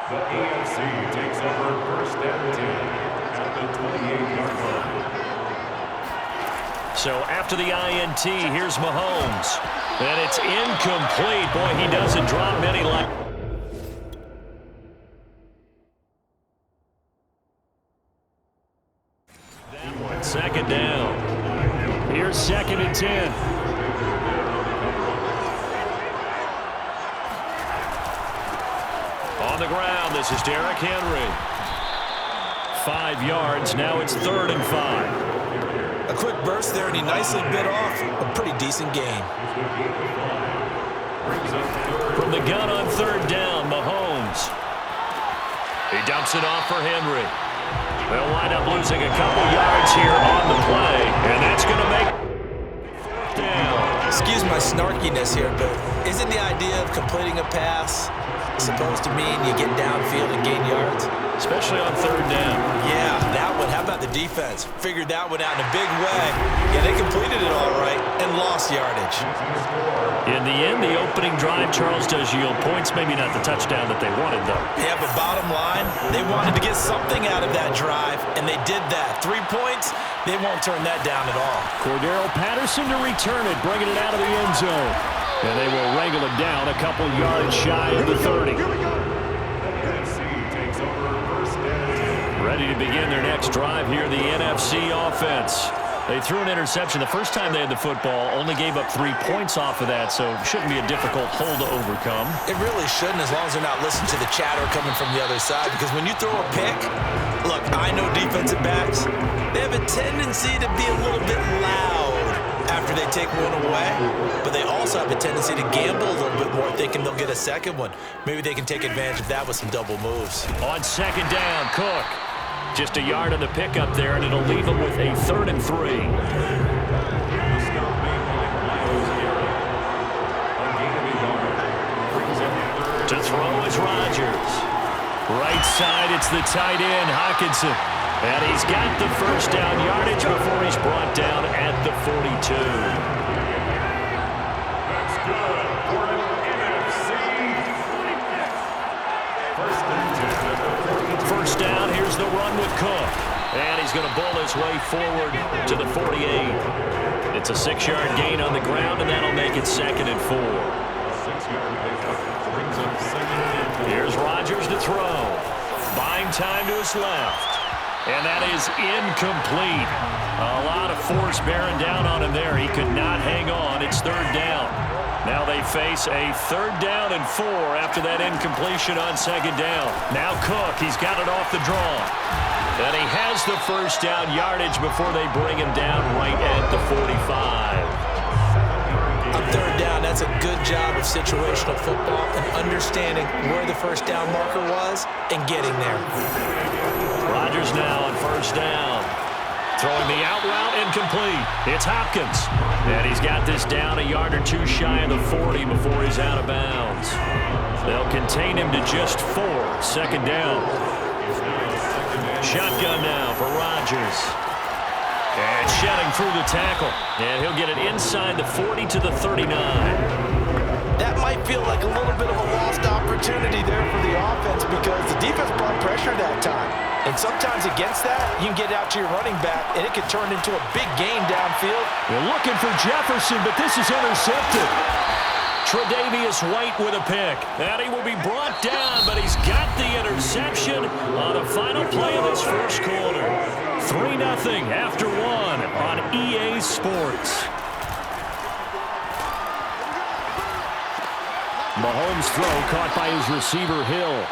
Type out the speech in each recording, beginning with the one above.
The AFC takes over first and 10 at the 28-yard line. So after the INT, here's Mahomes. And it's incomplete. Boy, he doesn't drop many like. Second down. Here's second and 10. On the ground, this is Derrick Henry. 5 yards. Now it's 3rd and 5. A quick burst there, and he nicely bit off a pretty decent game. From the gun on 3rd down, Mahomes. He dumps it off for Henry. They'll wind up losing a couple yards here on the play, and that's going to make down. Excuse my snarkiness here, but isn't the idea of completing a pass supposed to mean you get downfield and gain yards? Especially on 3rd down. Yeah, that one. How about the defense? Figured that one out in a big way. Yeah, they completed it all right and lost yardage. In the end, the opening drive, Charles, does yield points. Maybe not the touchdown that they wanted, though. Yeah, but bottom line, they wanted to get something out of that drive, and they did that. 3 points, they won't turn that down at all. Cordero Patterson to return it, bringing it out of the end zone. And they will wrangle him down a couple yards shy of the 30. Ready to begin their next drive here, the NFC offense. They threw an interception the first time they had the football, only gave up 3 points off of that, so it shouldn't be a difficult hole to overcome. It really shouldn't, as long as they're not listening to the chatter coming from the other side, because when you throw a pick, look, I know defensive backs, they have a tendency to be a little bit loud after they take one away, but they also have a tendency to gamble a little bit more, thinking they'll get a second one. Maybe they can take advantage of that with some double moves. On 2nd down, Cook. Just a yard on the pickup there, and it'll leave them with a 3rd and 3. To throw is Rodgers. Right side, it's the tight end, Hockenson. And he's got the first down yardage before he's brought down at the 42. That's good for an NFC. First down, here's the run with Cook. And he's going to bull his way forward to the 48. It's a 6-yard gain on the ground, and that'll make it 2nd and 4. Here's Rodgers to throw. Buying time to his left. And that is incomplete. A lot of force bearing down on him there. He could not hang on. It's 3rd down. Now they face a 3rd down and 4 after that incompletion on 2nd down. Now Cook, he's got it off the draw. And he has the first down yardage before they bring him down right at the 45. On 3rd down, that's a good job of situational football and understanding where the first down marker was and getting there. Rodgers now on 1st down. Throwing the out route incomplete. It's Hopkins. And he's got this down a yard or 2 shy of the 40 before he's out of bounds. They'll contain him to just 4. 2nd down. Shotgun now for Rodgers. And shedding through the tackle. And he'll get it inside the 40 to the 39. That might feel like a little bit of a lost opportunity there for the offense because the defense brought pressure that time. And sometimes against that, you can get out to your running back, and it can turn into a big gain downfield. They're looking for Jefferson, but this is intercepted. Tre'Davious White with a pick. And he will be brought down, but he's got the interception on the final play of this first quarter. 3-0 after 1 on EA Sports. Mahomes' throw caught by his receiver, Hill.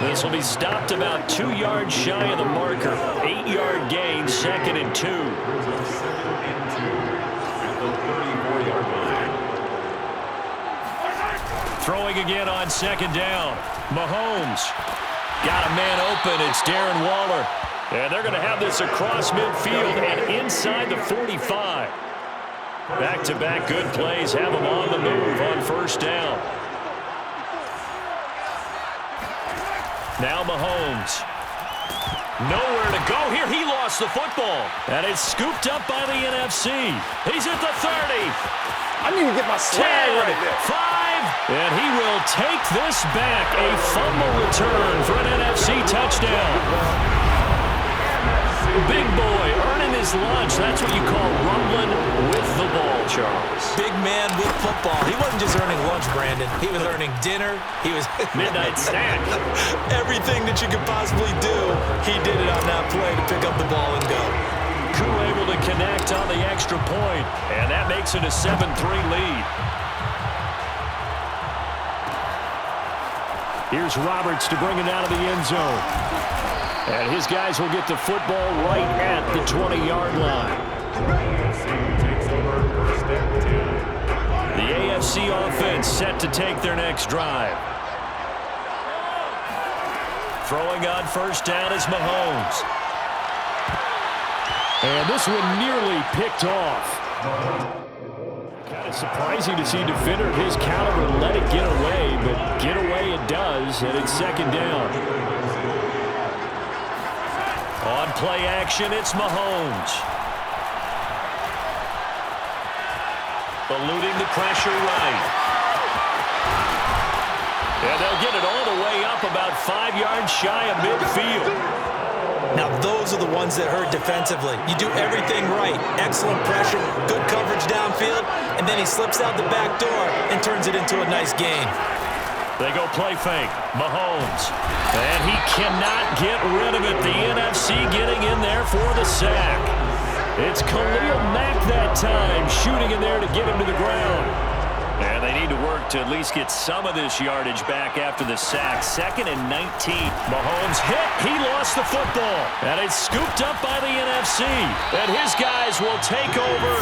This will be stopped about 2 yards shy of the marker. 8-yard gain, 2nd and 2. Throwing again on 2nd down. Mahomes got a man open. It's Darren Waller. And they're going to have this across midfield and inside the 45. Back-to-back good plays have them on the move on 1st down. Now Mahomes. Nowhere to go here. He lost the football. And it's scooped up by the NFC. He's at the 30. I need to get my swag right there. 5, and he will take this back. A fumble return for an NFC touchdown. Big boy earning his lunch. That's what you call rumbling with the ball, Charles. Big man with football. He wasn't just earning lunch, Brandon. He was earning dinner. He was midnight snack. Everything that you could possibly do, he did it on that play to pick up the ball and go. Koo able to connect on the extra point, and that makes it a 7-3 lead. Here's Roberts to bring it out of the end zone. And his guys will get the football right at the 20-yard line. The AFC offense set to take their next drive. Throwing on first down is Mahomes. And this one nearly picked off. Kind of surprising to see a defender of his caliber let it get away, but get away it does, and it's second down. On play action, it's Mahomes. Eluding the pressure right. And they'll get it all the way up about 5 yards shy of midfield. Now, those are the ones that hurt defensively. You do everything right. Excellent pressure, good coverage downfield, and then he slips out the back door and turns it into a nice gain. They go play fake. Mahomes. And he cannot get rid of it. The NFC getting in there for the sack. It's Khalil Mack that time, shooting in there to get him to the ground. And they need to work to at least get some of this yardage back after the sack. 2nd and 19. Mahomes hit. He lost the football. And it's scooped up by the NFC. And his guys will take over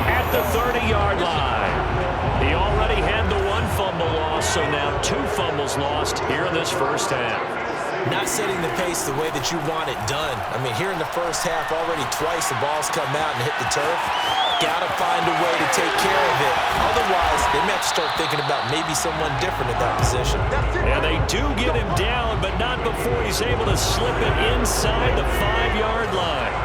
at the 30-yard line. He already had the 1 fumble loss, so now 2 fumbles lost here in this first half. Not setting the pace the way that you want it done. I mean, here in the first half, already twice the ball's come out and hit the turf. Got to find a way to take care of it. Otherwise, they may have to start thinking about maybe someone different at that position. Yeah, they do get him down, but not before he's able to slip it inside the 5-yard line.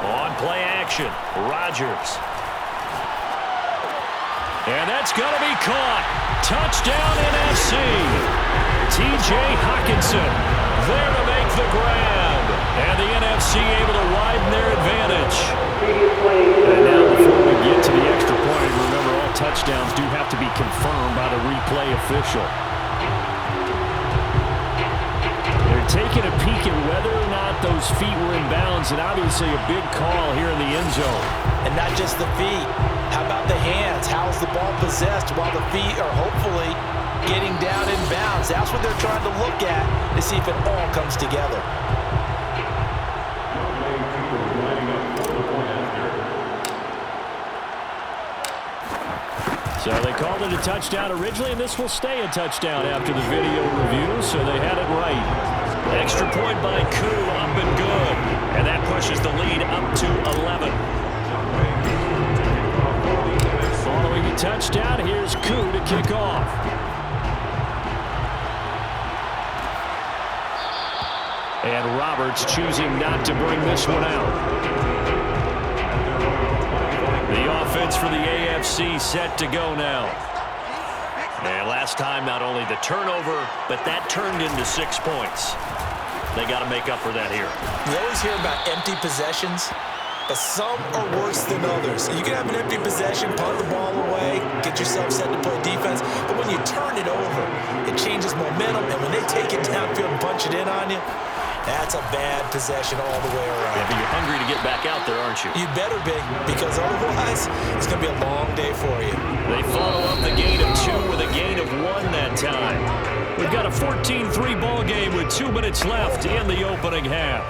On play action, Rodgers. And that's going to be caught. Touchdown NFC. T.J. Hockenson there to make the grab. And the NFC able to widen their advantage. And now before we get to the extra point, remember all touchdowns do have to be confirmed by the replay official. They're taking a peek at whether or not those feet were in bounds, and obviously a big call here in the end zone. And not just the feet. How about the hands? How's the ball possessed while the feet are hopefully getting down in bounds? That's what they're trying to look at to see if it all comes together. So they called it a touchdown originally, and this will stay a touchdown after the video review, so they had it right. Extra point by Koo, up and good. And that pushes the lead up to 11. Following the touchdown, here's Koo to kick off. And Roberts choosing not to bring this one out. The offense for the AFC set to go now. And last time, not only the turnover, but that turned into 6 points. They got to make up for that here. We always hear about empty possessions, but some are worse than others. You can have an empty possession, punt the ball away, get yourself set to play defense, but when you turn it over, it changes momentum, and when they take it downfield and punch it in on you, that's a bad possession all the way around. Yeah, but you're hungry to get back out there, aren't you? You better be, because otherwise, it's going to be a long day for you. They follow up the gain of 2 with a gain of 1 that time. We've got a 14-3 ball game with 2 minutes left in the opening half.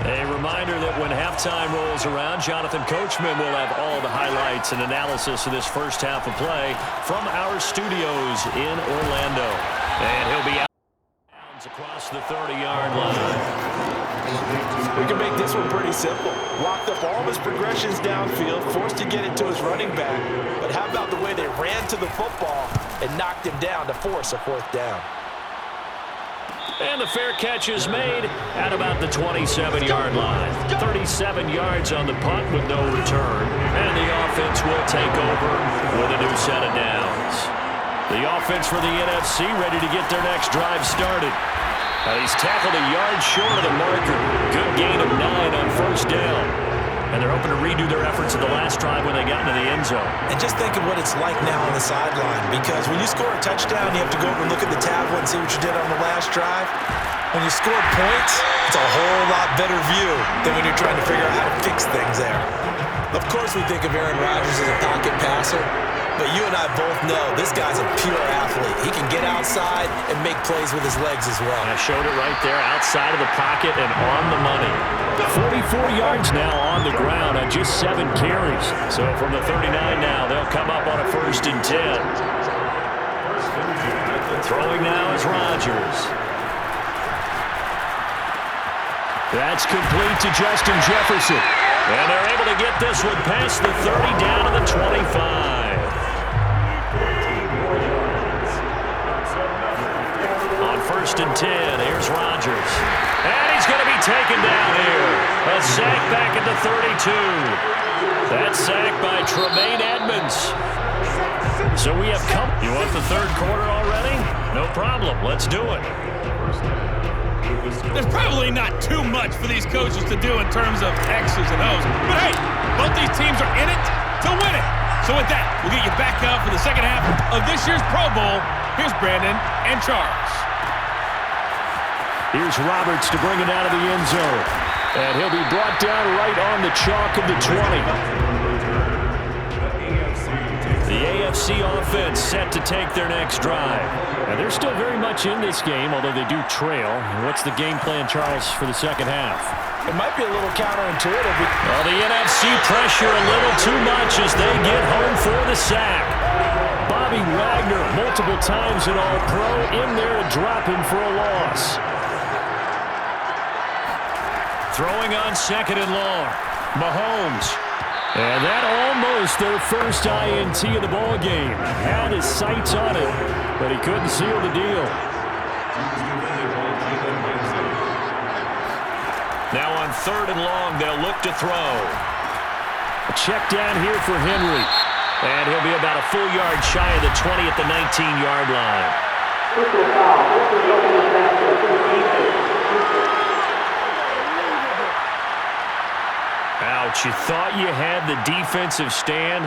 A reminder that when halftime rolls around, Jonathan Coachman will have all the highlights and analysis of this first half of play from our studios in Orlando. And he'll be out across the 30-yard line. We can make this one pretty simple. Locked up all of his progressions downfield, forced to get it to his running back. But how about the way they ran to the football and knocked him down to force a 4th down? And the fair catch is made at about the 27-yard line. 37 yards on the punt with no return. And the offense will take over with a new set of downs. The offense for the NFC ready to get their next drive started. He's tackled a yard short of the marker. Good gain of 9 on first down. And they're hoping to redo their efforts at the last drive when they got into the end zone. And just think of what it's like now on the sideline, because when you score a touchdown, you have to go over and look at the tablet and see what you did on the last drive. When you score points, it's a whole lot better view than when you're trying to figure out how to fix things there. Of course, we think of Aaron Rodgers as a pocket passer, but you and I both know this guy's a pure athlete. He can get outside and make plays with his legs as well. I showed it right there, outside of the pocket and on the money. 44 yards now on the ground on just 7 carries. So from the 39 now, they'll come up on a 1st and 10. Throwing now is Rodgers. That's complete to Justin Jefferson. And they're able to get this one past the 30 down to the 25. On 1st and 10, here's Rodgers. And he's going to be taken down here. A sack back at the 32. That sack by Tremaine Edmonds. So we have come. You want the 3rd quarter already? No problem. Let's do it. There's probably not too much for these coaches to do in terms of X's and O's. But hey, both these teams are in it to win it. So with that, we'll get you back out for the second half of this year's Pro Bowl. Here's Brandon and Charles. Here's Roberts to bring it out of the end zone. And he'll be brought down right on the chalk of the 20. The AFC offense set to take their next drive. And they're still very much in this game, although they do trail. What's the game plan, Charles, for the second half? It might be a little counterintuitive. Well, the NFC pressure a little too much as they get home for the sack. Bobby Wagner, multiple times an All-Pro, in there to drop him for a loss. Throwing on 2nd and long. Mahomes. And that almost their first INT of the ball game. Had his sights on it, but he couldn't seal the deal. Now on 3rd and long, they'll look to throw. A check down here for Henry. And he'll be about a full yard shy of the 20 at the 19-yard line. Ouch, you thought you had the defensive stand.